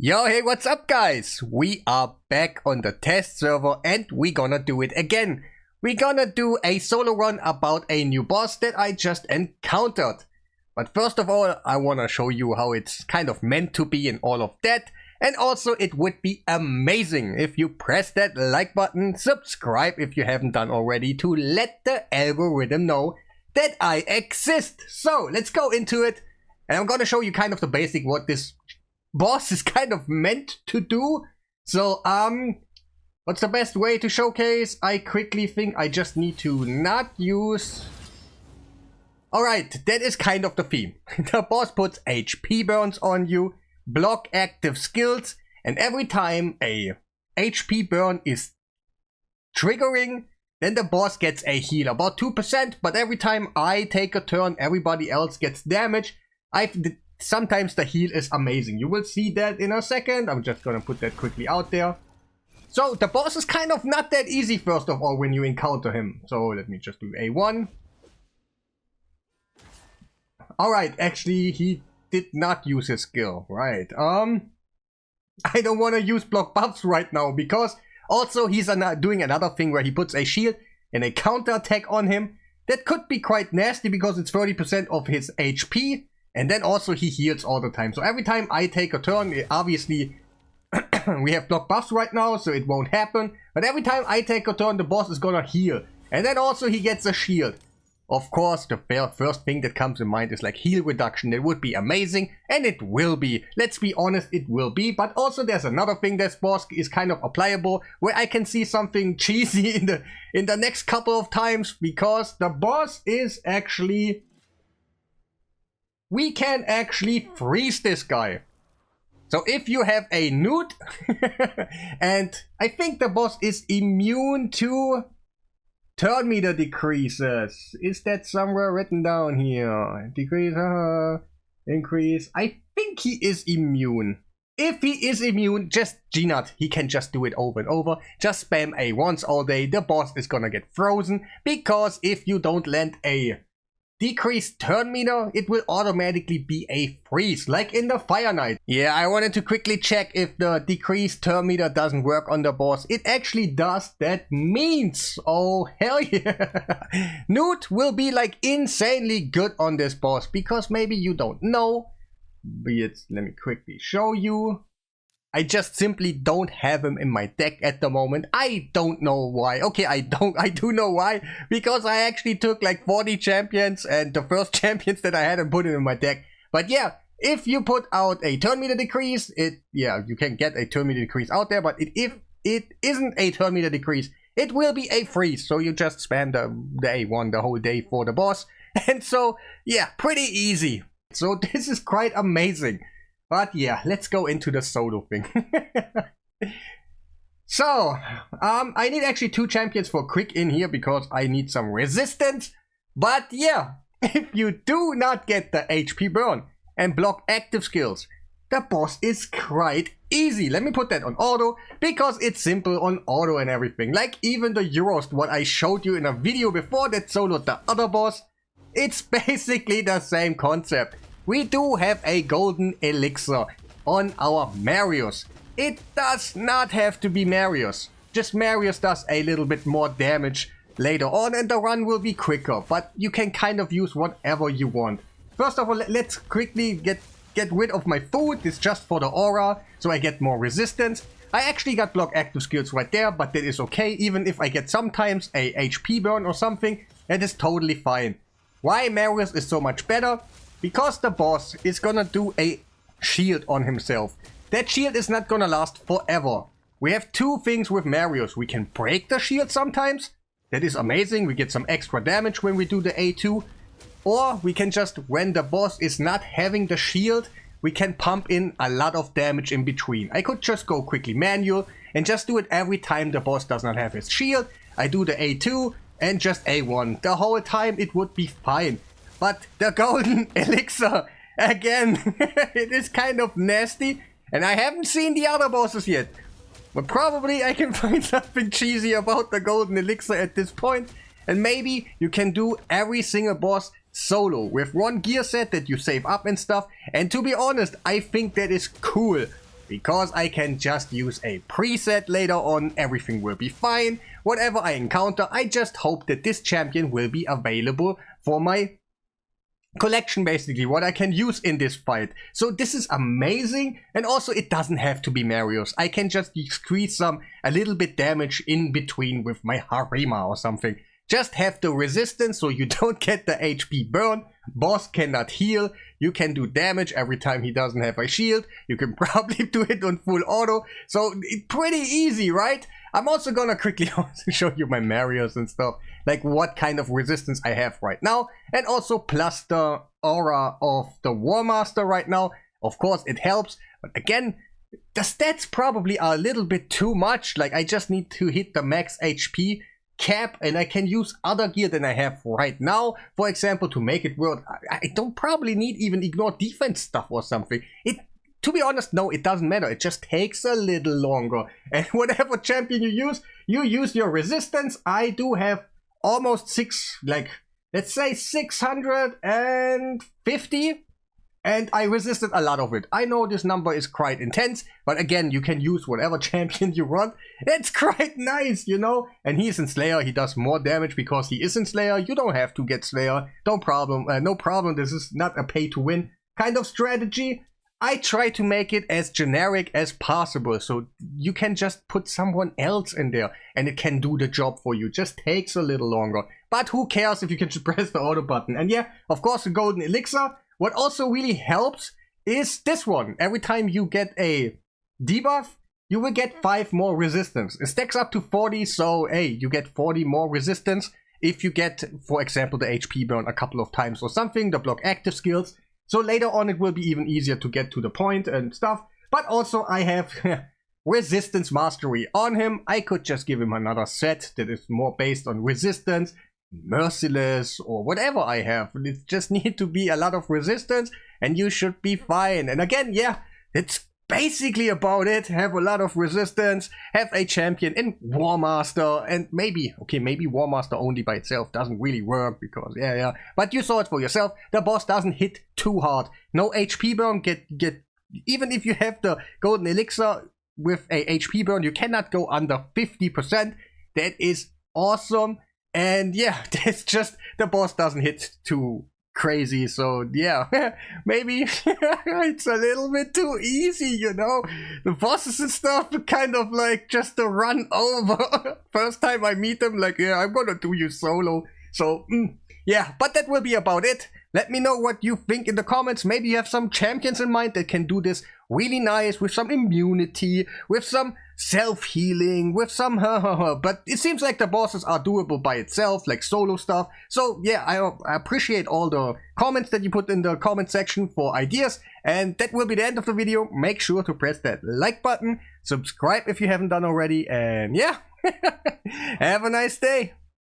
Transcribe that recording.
Yo, hey, what's up guys? We are back on the test server and we're gonna do it again. We're gonna do a solo run about a new boss that I just encountered. But first of all, I wanna show you how it's kind of meant to be and all of that. And also it would be amazing if you press that like button, subscribe if you haven't done already, to let the algorithm know that I exist. So let's go into it. And I'm gonna show you kind of the basic what this boss is kind of meant to do. So what's the best way to showcase? I quickly think I just need to not use... Alright, that is kind of the theme. The boss puts HP burns on you, block active skills, and every time a HP burn is triggering, then the boss gets a heal, about 2%, but every time I take a turn, everybody else gets damage. Sometimes the heal is amazing. You will see that in a second. I'm just gonna put that quickly out there. So the boss is kind of not that easy first of all when you encounter him. So let me just do A1. Alright, actually he did not use his skill. Right. I don't want to use block buffs right now because also he's doing another thing where he puts a shield and a counter attack on him. That could be quite nasty because it's 30% of his HP. And then also he heals all the time. So every time I take a turn, obviously we have block buffs right now, so it won't happen. But every time I take a turn, the boss is gonna heal. And then also he gets a shield. Of course, the first thing that comes in mind is like heal reduction. It would be amazing, and it will be. Let's be honest, it will be. But also there's another thing this boss is kind of applicable, where I can see something cheesy in the next couple of times, because the boss is actually... We can actually freeze this guy. So if you have a newt, and I think the boss is immune to turn meter decreases. Is that somewhere written down here? Decrease, increase. I think he is immune. If he is immune, just G-Nut. He can just do it over and over. Just spam A1s all day. The boss is gonna get frozen, because if you don't land a decreased turn meter, it will automatically be a freeze, like in the Fire Knight. Yeah, I wanted to quickly check if the decreased turn meter doesn't work on the boss. It actually does. That means, oh hell yeah, Newt will be like insanely good on this boss, because maybe you don't know, but let me quickly show you. I just simply don't have him in my deck at the moment. I don't know why. Okay, I do know why. Because I actually took like 40 champions and the first champions that I had and put it in my deck. But yeah, if you put out a turn meter decrease, you can get a turn meter decrease out there. But if it isn't a turn meter decrease, it will be a freeze. So you just spam the A1 the whole day for the boss. And so, yeah, pretty easy. So this is quite amazing. But yeah, let's go into the solo thing. So, I need actually 2 champions for quick in here because I need some resistance. But yeah, if you do not get the HP burn and block active skills, the boss is quite easy. Let me put that on auto because it's simple on auto and everything. Like even the Euros, what I showed you in a video before that soloed the other boss, it's basically the same concept. We do have a golden elixir on our Marius. It does not have to be Marius. Just Marius does a little bit more damage later on and the run will be quicker. But you can kind of use whatever you want. First of all, let's quickly get rid of my food. It's just for the aura, so I get more resistance. I actually got block active skills right there, but that is okay. Even if I get sometimes a HP burn or something, that is totally fine. Why Marius is so much better? Because the boss is gonna do a shield on himself. That shield is not gonna last forever. We have 2 things with Marius. We can break the shield sometimes. That is amazing. We get some extra damage when we do the A2. Or we can just, when the boss is not having the shield, we can pump in a lot of damage in between. I could just go quickly manual and just do it every time the boss does not have his shield. I do the A2 and just A1. The whole time it would be fine. But the golden elixir, again, it is kind of nasty. And I haven't seen the other bosses yet. But probably I can find something cheesy about the golden elixir at this point. And maybe you can do every single boss solo with one gear set that you save up and stuff. And to be honest, I think that is cool. because I can just use a preset later on. Everything will be fine. Whatever I encounter, I just hope that this champion will be available for my collection, basically, what I can use in this fight. So this is amazing, and also it doesn't have to be Marius. I can just squeeze a little bit damage in between with my Harima or something. Just have the resistance so you don't get the HP burn. Boss cannot heal. You can do damage every time he doesn't have a shield. You can probably do it on full auto. So it's pretty easy, right? I'm also gonna quickly also show you my Marius and stuff. Like what kind of resistance I have right now. And also plus the aura of the War Master right now. Of course it helps. But again, the stats probably are a little bit too much. Like I just need to hit the max HP cap, and I can use other gear than I have right now, for example, to make it work. I don't probably need even ignore defense stuff or something. To be honest, no, it doesn't matter. It just takes a little longer, and whatever champion you use your resistance. I do have almost let's say 650, and I resisted a lot of it. I know this number is quite intense, but again, you can use whatever champion you want. It's quite nice, you know? And he's in Slayer, he does more damage because he is in Slayer. You don't have to get Slayer, no problem. This is not a pay-to-win kind of strategy. I try to make it as generic as possible, so you can just put someone else in there, and it can do the job for you. Just takes a little longer. But who cares if you can just press the auto button? And yeah, of course, the golden elixir. What also really helps is this one. Every time you get a debuff, you will get 5 more resistance. It stacks up to 40, so hey, you get 40 more resistance if you get, for example, the HP burn a couple of times or something, the block active skills. So later on it will be even easier to get to the point and stuff. But also I have resistance mastery on him. I could just give him another set that is more based on resistance. Merciless or whatever I have. It just need to be a lot of resistance and you should be fine. And again, yeah, it's basically about it. Have a lot of resistance, have a champion in War Master, and maybe War Master only by itself doesn't really work because yeah, but you saw it for yourself. The boss doesn't hit too hard. No HP burn. Get even if you have the golden elixir with a HP burn, you cannot go under 50%. That is awesome. And yeah, that's just, the boss doesn't hit too crazy, so yeah, maybe it's a little bit too easy, you know? The bosses and stuff are kind of like just a run over. First time I meet them, like, yeah, I'm gonna do you solo. So, yeah, but that will be about it. Let me know what you think in the comments. Maybe you have some champions in mind that can do this really nice with some immunity, with some self-healing, with some but it seems like the bosses are doable by itself, like solo stuff. So yeah, I appreciate all the comments that you put in the comment section for ideas, and that will be the end of the video. Make sure to press that like button, subscribe if you haven't done already, and yeah, have a nice day.